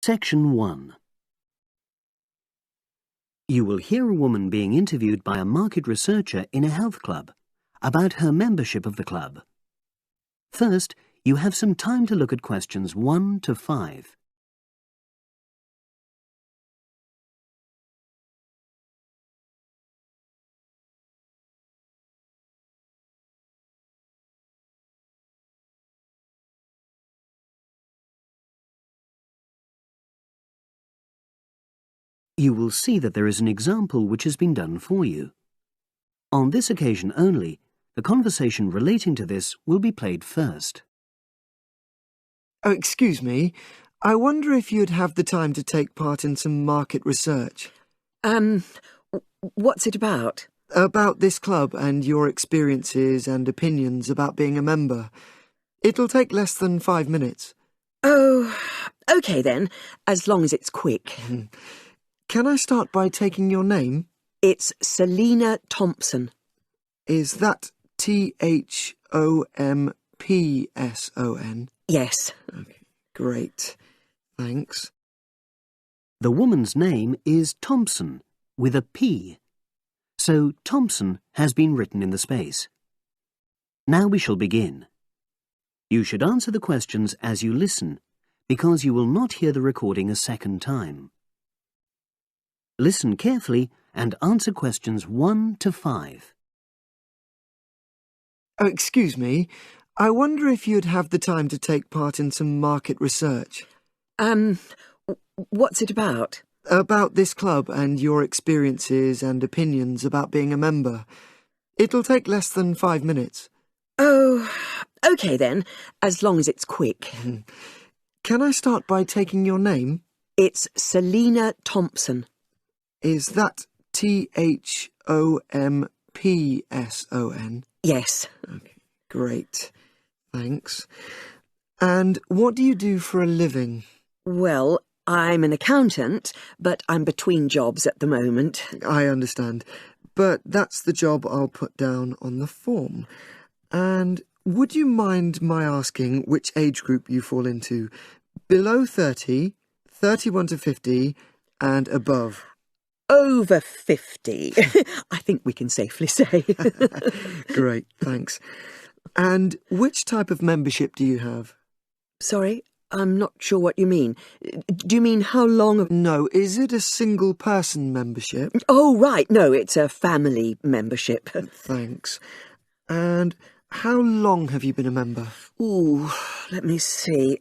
Section 1. You will hear a woman being interviewed by a market researcher in a health club about her membership of the club. First, you have some time to look at questions 1 to 5. You will see that there is an example which has been done for you. On this occasion only, the conversation relating to this will be played first. Oh, excuse me. I wonder if you'd have the time to take part in some market research. What's it about? About this club and your experiences and opinions about being a member. It'll take less than 5 minutes. Oh, OK then, as long as it's quick. Can I start by taking your name? It's Selina Thompson. Is that Thompson? Yes. Okay, great. Thanks. The woman's name is Thompson, with a P. So Thompson has been written in the space. Now we shall begin. You should answer the questions as you listen, because you will not hear the recording a second time. Listen carefully and answer questions 1 to 5. Oh, excuse me. I wonder if you'd have the time to take part in some market research. What's it about? About this club and your experiences and opinions about being a member. It'll take less than 5 minutes. Oh, OK then, as long as it's quick. Can I start by taking your name? It's Selina Thompson. Is that Thompson? Yes. Okay, great. Thanks. And what do you do for a living? Well, I'm an accountant, but I'm between jobs at the moment. I understand. But that's the job I'll put down on the form. And would you mind my asking which age group you fall into? Below 30, 31 to 50, and above? Over 50, I think we can safely say. Great, thanks. And which type of membership do you have? Sorry, I'm not sure what you mean. Do you mean how long? No, is it a single-person membership? Oh, right, no, it's a family membership. Thanks. And how long have you been a member? Ooh, let me see.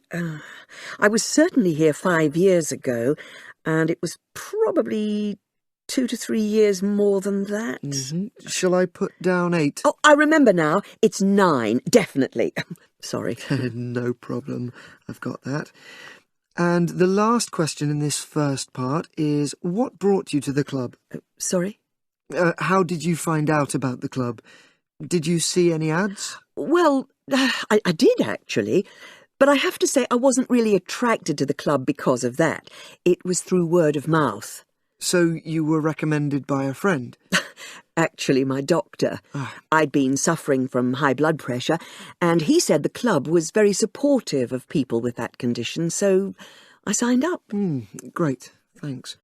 I was certainly here 5 years ago, and it was probably 2 to 3 years more than that. Shall I put down 8? Oh, I remember now. It's 9, definitely. Sorry. No problem. I've got that. And the last question in this first part is, what brought you to the club? Sorry? How did you find out about the club? Did you see any ads? Well, I did actually. But I have to say I wasn't really attracted to the club because of that. It was through word of mouth. So you were recommended by a friend? Actually, my doctor. I'd been suffering from high blood pressure, and he said the club was very supportive of people with that condition, so I signed up. Great, thanks.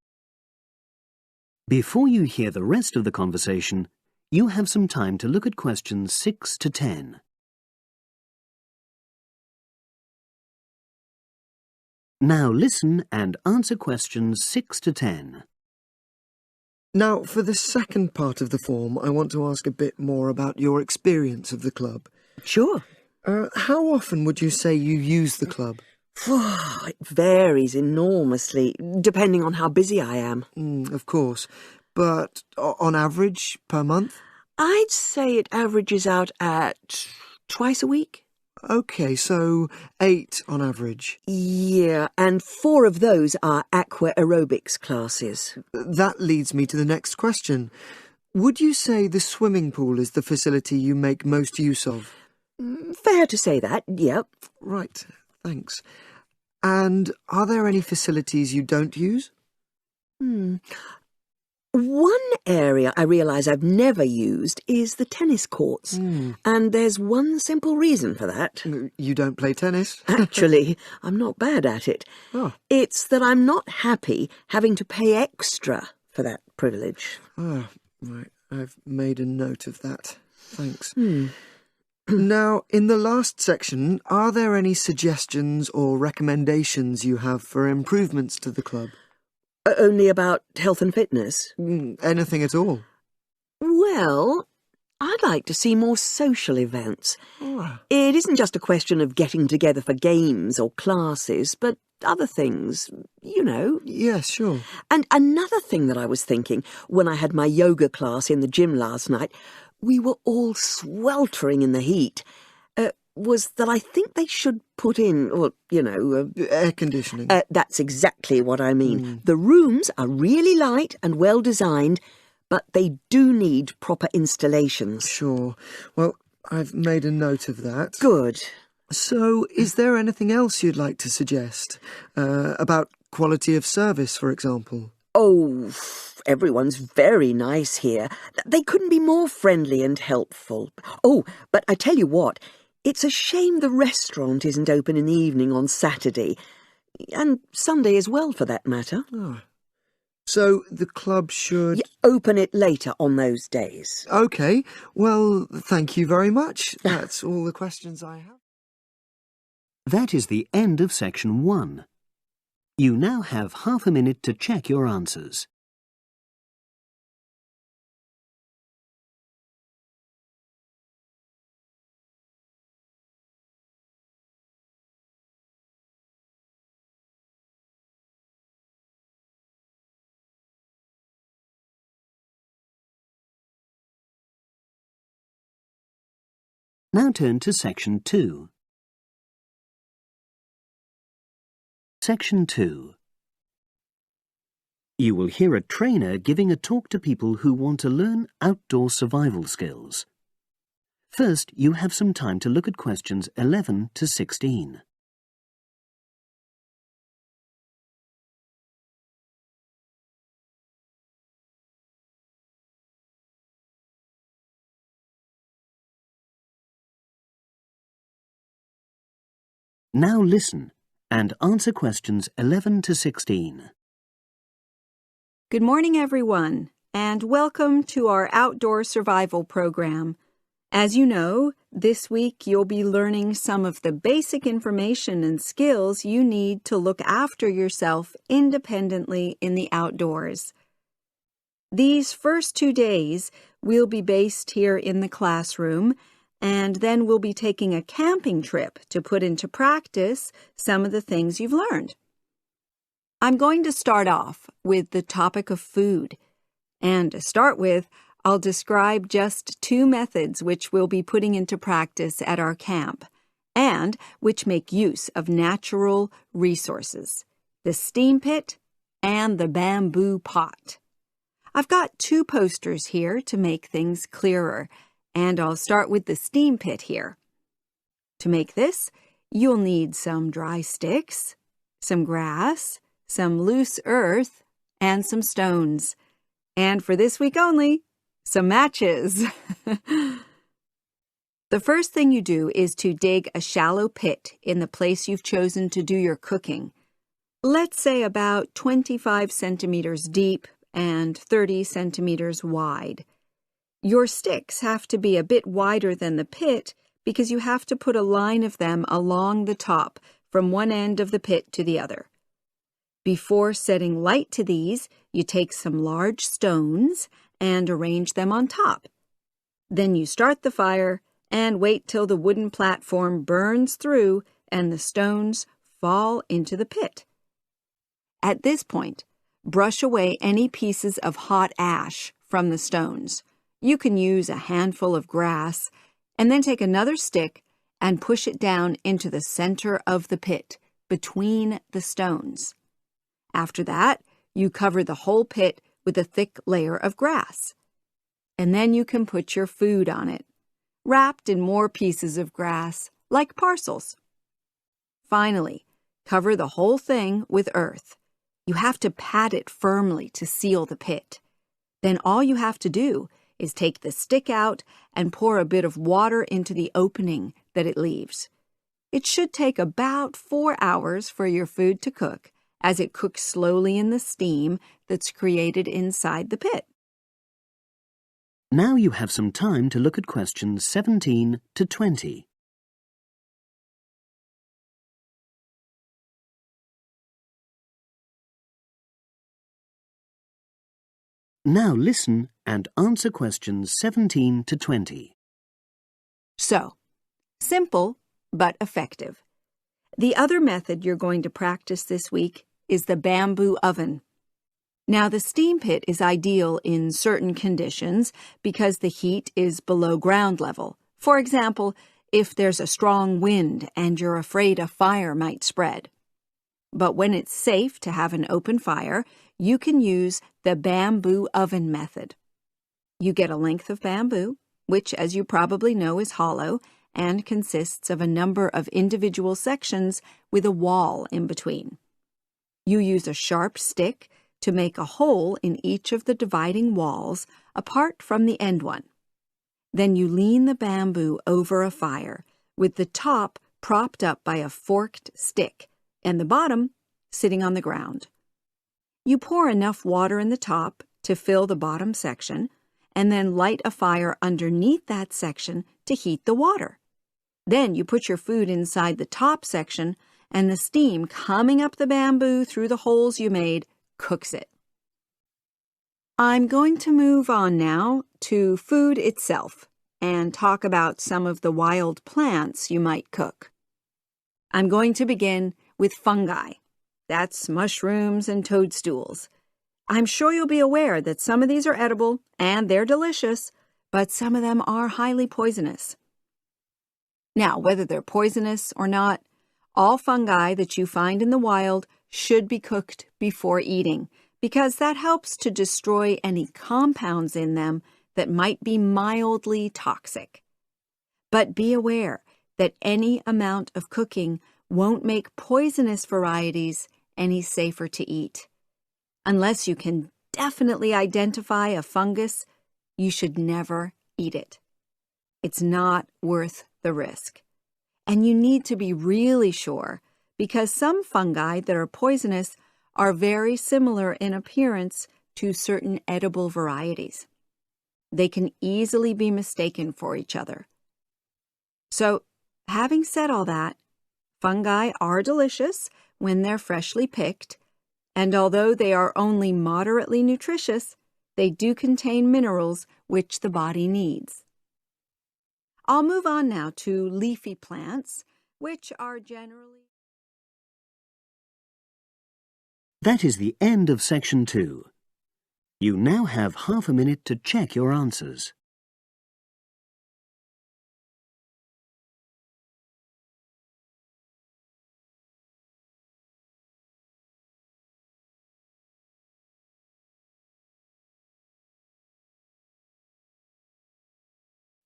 Before you hear the rest of the conversation, you have some time to look at questions 6 to 10. Now listen and answer questions 6 to 10. Now, for the second part of the form, I want to ask a bit more about your experience of the club. Sure. How often would you say you use the club? It varies enormously, depending on how busy I am. Of course. But on average, per month? I'd say it averages out at twice a week. OK, so 8 on average. Yeah, and 4 of those are aqua aerobics classes. That leads me to the next question. Would you say the swimming pool is the facility you make most use of? Fair to say that, yep. Right, thanks. And are there any facilities you don't use? One area I realise I've never used is the tennis courts. And there's one simple reason for that. You don't play tennis? Actually, I'm not bad at it. Oh. It's that I'm not happy having to pay extra for that privilege. Ah, right. I've made a note of that. Thanks. Now, in the last section, are there any suggestions or recommendations you have for improvements to the club? Only about health and fitness? Anything at all? Well, I'd like to see more social events. It isn't just a question of getting together for games or classes, but other things, you know. Yes, sure. And another thing that I was thinking when I had my yoga class in the gym last night, we were all sweltering in the heat, was that I think they should put in, Air conditioning. That's exactly what I mean. The rooms are really light and well designed, but they do need proper installations. Sure. Well, I've made a note of that. Good. So, is there anything else you'd like to suggest? About quality of service, for example? Oh, everyone's very nice here. They couldn't be more friendly and helpful. Oh, but I tell you what, it's a shame the restaurant isn't open in the evening on Saturday, and Sunday as well, for that matter. So, the club should... open it later on those days. OK. Well, thank you very much. That's all the questions I have. That is the end of section 1. You now have half a minute to check your answers. Now turn to section 2. Section 2. You will hear a trainer giving a talk to people who want to learn outdoor survival skills. First, you have some time to look at questions 11 to 16. Now listen and answer questions 11 to 16. Good morning, everyone, and welcome to our outdoor survival program. As you know, this week you'll be learning some of the basic information and skills you need to look after yourself independently in the outdoors. These first 2 days will be based here in the classroom, and then we'll be taking a camping trip to put into practice some of the things you've learned. I'm going to start off with the topic of food. And to start with, I'll describe just 2 methods which we'll be putting into practice at our camp, and which make use of natural resources, the steam pit and the bamboo pot. I've got 2 posters here to make things clearer, and I'll start with the steam pit here. To make this, you'll need some dry sticks, some grass, some loose earth, and some stones. And for this week only, some matches. The first thing you do is to dig a shallow pit in the place you've chosen to do your cooking. Let's say about 25 centimeters deep and 30 centimeters wide. Your sticks have to be a bit wider than the pit because you have to put a line of them along the top from one end of the pit to the other. Before setting light to these, you take some large stones and arrange them on top. Then you start the fire and wait till the wooden platform burns through and the stones fall into the pit. At this point, brush away any pieces of hot ash from the stones. You can use a handful of grass, and then take another stick and push it down into the center of the pit, between the stones. After that, you cover the whole pit with a thick layer of grass. And then you can put your food on it, wrapped in more pieces of grass, like parcels. Finally, cover the whole thing with earth. You have to pat it firmly to seal the pit. Then all you have to do is take the stick out and pour a bit of water into the opening that it leaves. It should take about 4 hours for your food to cook, as it cooks slowly in the steam that's created inside the pit. Now you have some time to look at questions 17 to 20. Now listen and answer questions 17 to 20. So, simple but effective. The other method you're going to practice this week is the bamboo oven. Now, the steam pit is ideal in certain conditions because the heat is below ground level. For example, if there's a strong wind and you're afraid a fire might spread. But when it's safe to have an open fire, you can use the bamboo oven method. You get a length of bamboo, which, as you probably know, is hollow and consists of a number of individual sections with a wall in between. You use a sharp stick to make a hole in each of the dividing walls apart from the end one. Then you lean the bamboo over a fire, with the top propped up by a forked stick and the bottom sitting on the ground. You pour enough water in the top to fill the bottom section, and then light a fire underneath that section to heat the water. Then you put your food inside the top section, and the steam coming up the bamboo through the holes you made cooks it. I'm going to move on now to food itself and talk about some of the wild plants you might cook. I'm going to begin with fungi. That's mushrooms and toadstools. I'm sure you'll be aware that some of these are edible and they're delicious, but some of them are highly poisonous. Now, whether they're poisonous or not, all fungi that you find in the wild should be cooked before eating, because that helps to destroy any compounds in them that might be mildly toxic. But be aware that any amount of cooking won't make poisonous varieties any safer to eat. Unless you can definitely identify a fungus, you should never eat it. It's not worth the risk. And you need to be really sure, because some fungi that are poisonous are very similar in appearance to certain edible varieties. They can easily be mistaken for each other. So, having said all that, fungi are delicious when they're freshly picked, and although they are only moderately nutritious, they do contain minerals which the body needs. I'll move on now to leafy plants, which are generally... That is the end of section 2. You now have half a minute to check your answers.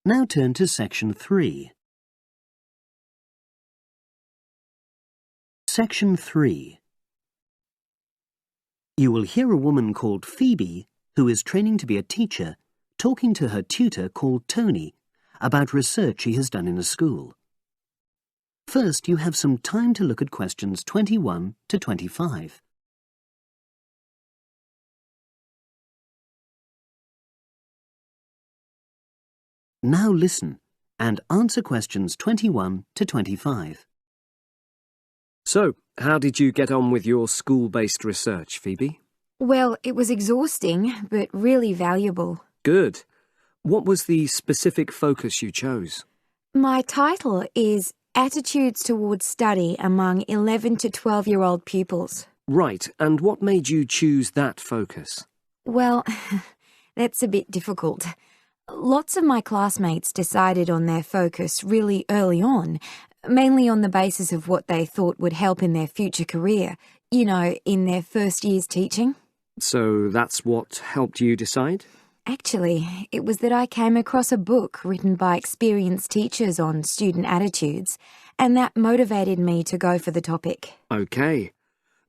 Now turn to section 3. Section 3. You will hear a woman called Phoebe, who is training to be a teacher, talking to her tutor called Tony about research he has done in a school. First, you have some time to look at questions 21 to 25. Now listen and answer questions 21 to 25. So, how did you get on with your school-based research, Phoebe? Well, it was exhausting, but really valuable. Good. What was the specific focus you chose? My title is Attitudes Towards Study Among 11 to 12-year-old Pupils. Right, and what made you choose that focus? Well, that's a bit difficult. Lots of my classmates decided on their focus really early on, mainly on the basis of what they thought would help in their future career, in their first year's teaching. So that's what helped you decide? Actually, it was that I came across a book written by experienced teachers on student attitudes, and that motivated me to go for the topic. OK.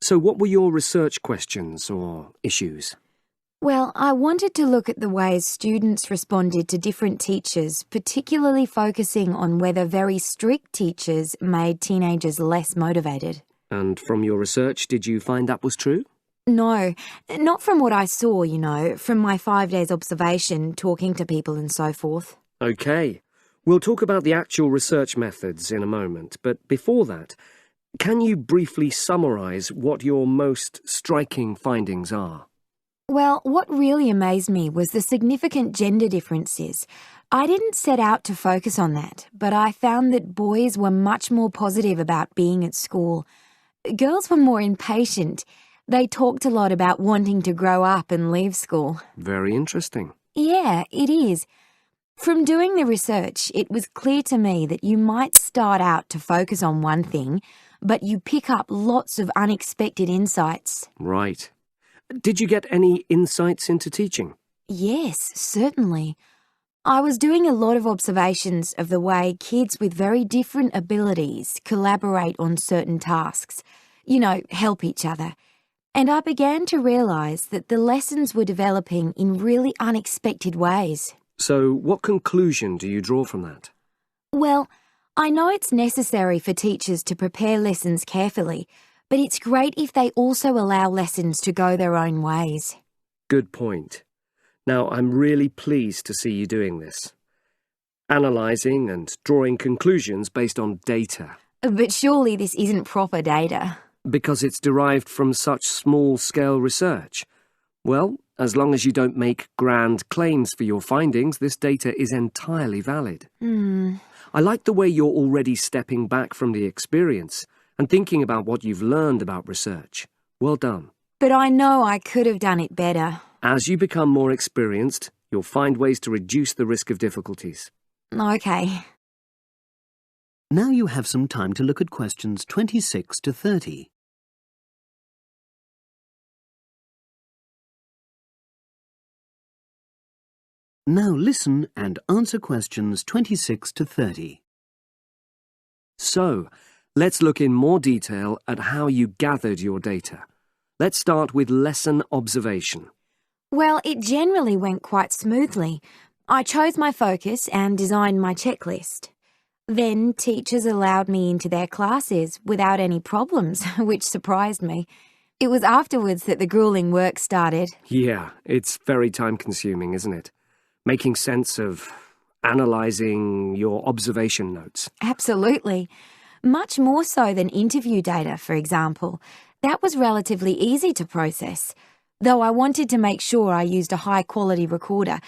So what were your research questions or issues? Well, I wanted to look at the ways students responded to different teachers, particularly focusing on whether very strict teachers made teenagers less motivated. And from your research, did you find that was true? No, not from what I saw, from my 5 days observation, talking to people and so forth. OK. We'll talk about the actual research methods in a moment, but before that, can you briefly summarise what your most striking findings are? Well, what really amazed me was the significant gender differences. I didn't set out to focus on that, but I found that boys were much more positive about being at school. Girls were more impatient. They talked a lot about wanting to grow up and leave school. Very interesting. Yeah, it is. From doing the research, it was clear to me that you might start out to focus on one thing, but you pick up lots of unexpected insights. Right. Did you get any insights into teaching? Yes, certainly. I was doing a lot of observations of the way kids with very different abilities collaborate on certain tasks, help each other. And I began to realise that the lessons were developing in really unexpected ways. So what conclusion do you draw from that? Well, I know it's necessary for teachers to prepare lessons carefully, but it's great if they also allow lessons to go their own ways. Good point. Now, I'm really pleased to see you doing this. Analysing and drawing conclusions based on data. But surely this isn't proper data. Because it's derived from such small-scale research. Well, as long as you don't make grand claims for your findings, this data is entirely valid. I like the way you're already stepping back from the experience and thinking about what you've learned about research. Well done. But I know I could have done it better. As you become more experienced, you'll find ways to reduce the risk of difficulties. OK. Now you have some time to look at questions 26 to 30. Now listen and answer questions 26 to 30. So, let's look in more detail at how you gathered your data. Let's start with lesson observation. Well, it generally went quite smoothly. I chose my focus and designed my checklist. Then teachers allowed me into their classes without any problems, which surprised me. It was afterwards that the grueling work started. Yeah, it's very time-consuming, isn't it? Making sense of analysing your observation notes. Absolutely. Much more so than interview data, for example. That was relatively easy to process, though I wanted to make sure I used a high-quality recorder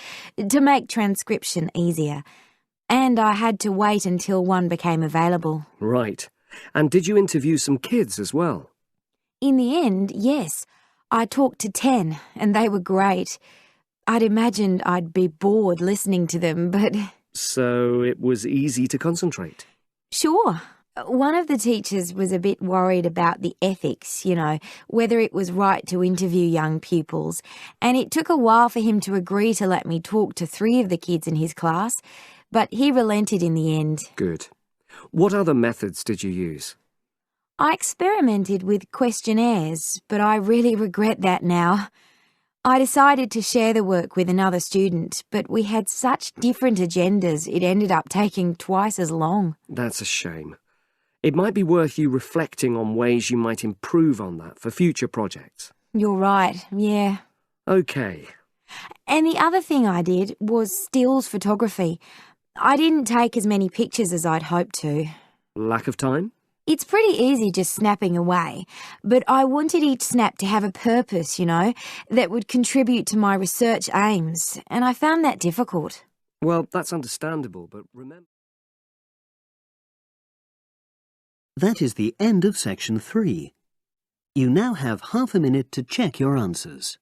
to make transcription easier. And I had to wait until one became available. Right. And did you interview some kids as well? In the end, yes. I talked to 10, and they were great. I'd imagined I'd be bored listening to them, but... So it was easy to concentrate? Sure. One of the teachers was a bit worried about the ethics, whether it was right to interview young pupils, and it took a while for him to agree to let me talk to 3 of the kids in his class, but he relented in the end. Good. What other methods did you use? I experimented with questionnaires, but I really regret that now. I decided to share the work with another student, but we had such different agendas it ended up taking twice as long. That's a shame. It might be worth you reflecting on ways you might improve on that for future projects. You're right, yeah. OK. And the other thing I did was stills photography. I didn't take as many pictures as I'd hoped to. Lack of time? It's pretty easy just snapping away, but I wanted each snap to have a purpose, that would contribute to my research aims, and I found that difficult. Well, that's understandable, but remember... That is the end of section 3. You now have half a minute to check your answers.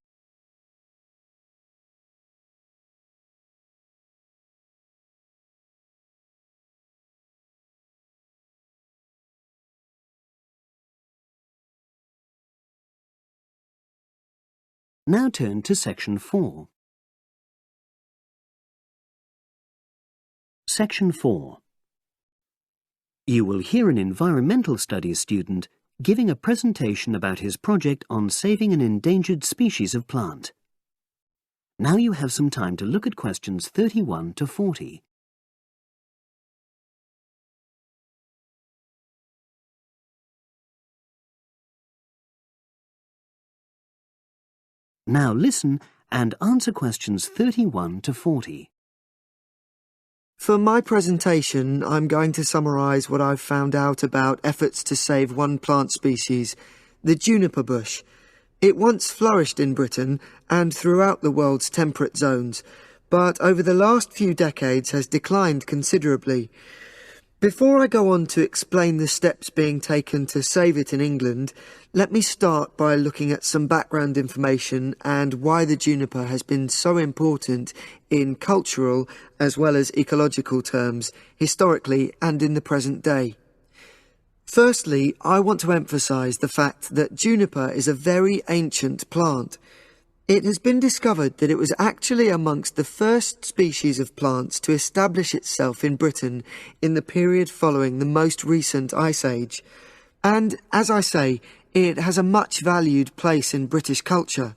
Now turn to section 4. Section 4. You will hear an environmental studies student giving a presentation about his project on saving an endangered species of plant. Now you have some time to look at questions 31 to 40. Now listen and answer questions 31 to 40. For my presentation, I'm going to summarise what I've found out about efforts to save one plant species, the juniper bush. It once flourished in Britain and throughout the world's temperate zones, but over the last few decades has declined considerably. Before I go on to explain the steps being taken to save it in England, let me start by looking at some background information and why the juniper has been so important in cultural as well as ecological terms, historically and in the present day. Firstly, I want to emphasise the fact that juniper is a very ancient plant. It has been discovered that it was actually amongst the first species of plants to establish itself in Britain in the period following the most recent Ice Age. And, as I say, it has a much valued place in British culture.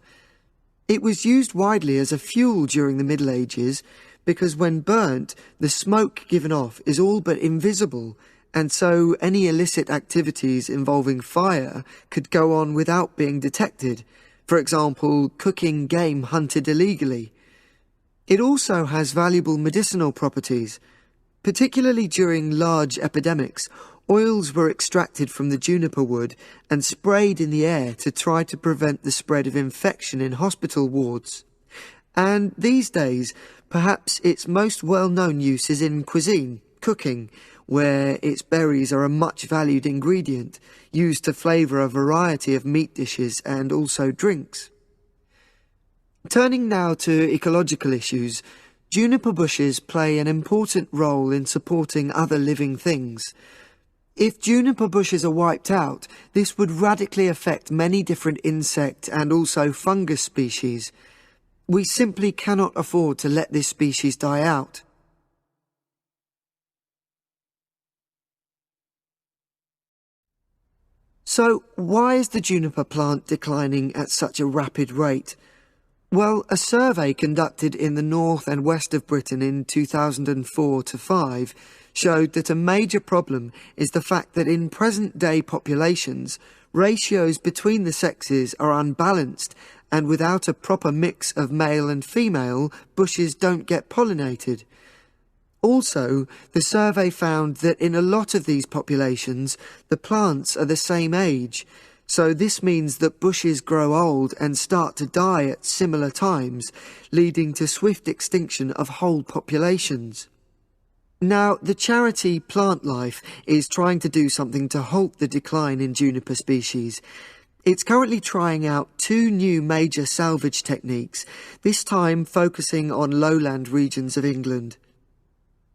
It was used widely as a fuel during the Middle Ages because when burnt, the smoke given off is all but invisible, and so any illicit activities involving fire could go on without being detected. For example, cooking game hunted illegally. It also has valuable medicinal properties. Particularly during large epidemics, oils were extracted from the juniper wood and sprayed in the air to try to prevent the spread of infection in hospital wards. And these days, perhaps its most well-known use is in cuisine, cooking, where its berries are a much valued ingredient, used to flavour a variety of meat dishes and also drinks. Turning now to ecological issues, juniper bushes play an important role in supporting other living things. If juniper bushes are wiped out, this would radically affect many different insect and also fungus species. We simply cannot afford to let this species die out. So, why is the juniper plant declining at such a rapid rate? Well, a survey conducted in the north and west of Britain in 2004-5 showed that a major problem is the fact that in present-day populations, ratios between the sexes are unbalanced, and without a proper mix of male and female, bushes don't get pollinated. Also, the survey found that in a lot of these populations, the plants are the same age, so this means that bushes grow old and start to die at similar times, leading to swift extinction of whole populations. Now, the charity Plant Life is trying to do something to halt the decline in juniper species. It's currently trying out 2 new major salvage techniques, this time focusing on lowland regions of England.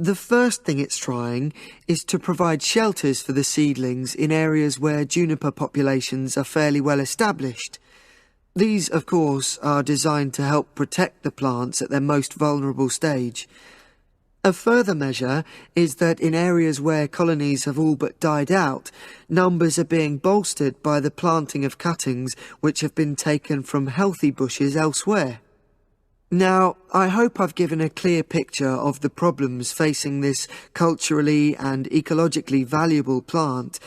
The first thing it's trying is to provide shelters for the seedlings in areas where juniper populations are fairly well established. These, of course, are designed to help protect the plants at their most vulnerable stage. A further measure is that in areas where colonies have all but died out, numbers are being bolstered by the planting of cuttings which have been taken from healthy bushes elsewhere. Now, I hope I've given a clear picture of the problems facing this culturally and ecologically valuable plant,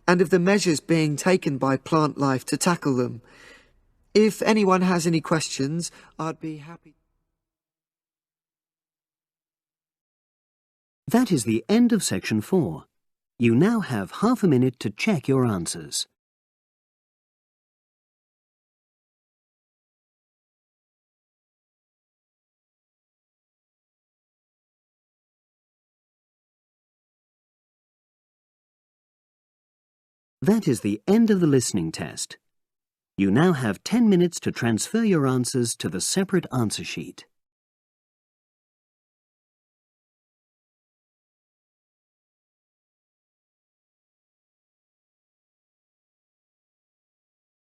and of the measures being taken by Plant Life to tackle them. If anyone has any questions, I'd be happy. That is the end of section 4. You now have half a minute to check your answers. That is the end of the listening test. You now have 10 minutes to transfer your answers to the separate answer sheet.